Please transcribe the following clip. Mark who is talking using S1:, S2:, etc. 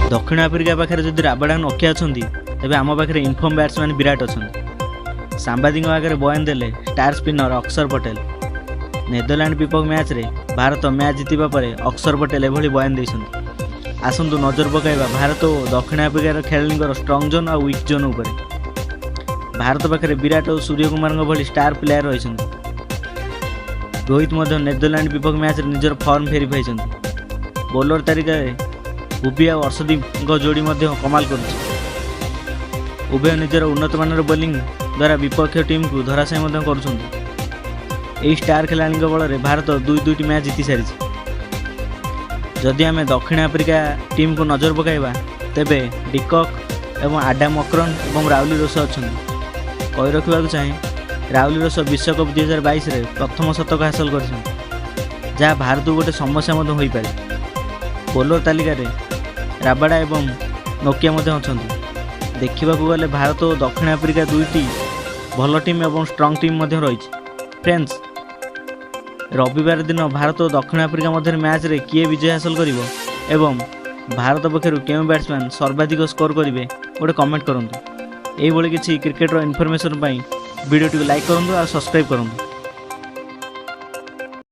S1: दक्षिण आफ्रिका पाखे जदि राबाडा नोकिया अच्छा तेज आम पाखे इनफर्म बैट्समैन विराट अच्छा। सांबादिक आगे बयान देले स्टार स्पिनर अक्षर पटेल। नेदरलैंड विपक्ष मैच रे भारत मैच जीतिबा परे अक्षर पटेल एभली बयान देइछन्ति। आसंतु नजर पकाइबा भारत और दक्षिण आफ्रिकार खेलाड़ी स्ट्रंग जोन और वीक जोन उपर। भारत पाखे विराट और सूर्यकुमार भली स्टार प्लेयर रही। रोहित नेदरलैंड विपक्ष मैच रे निजर फॉर्म फेरी पाई। बोलर तालिका भुवी और अर्शदीप जोड़ी कमाल कर। उभय निजर उन्नत मानर बोलिंग द्वारा विपक्ष टीम को धराशायी कर। स्टार खेलाड़ी बल में भारत दुईटी मैच जीति सारी। जदि आम दक्षिण आफ्रिका टीम को नजर पकाइबा तेबे डिकॉक एवं आडाम अक्रन और राहुल रोस अच्छा। कही रखा चाहे राहुल रोस विश्वकप 2022 रे प्रथम शतक हासिल कर जहाँ भारत को गोटे समस्या हो पारे। बोलर तालिका राबाडा एवं नोकिया अच्छा। देखा गले भारत और दक्षिण आफ्रिका दुईटी भल टीम एवं स्ट्रंग टीम रही। फ्रेंड्स रविवार दिन भारत और दक्षिण आफ्रिका मध्य मैच रे किए विजय हासिल करिवो एवं भारत पक्षर केउं बैट्समैन सर्वाधिक स्कोर करेंगे गोटे कमेंट करूँ। यही किसी क्रिकेटर इनफॉरमेशन वीडियो लाइक करूँ और सब्सक्राइब करूँ।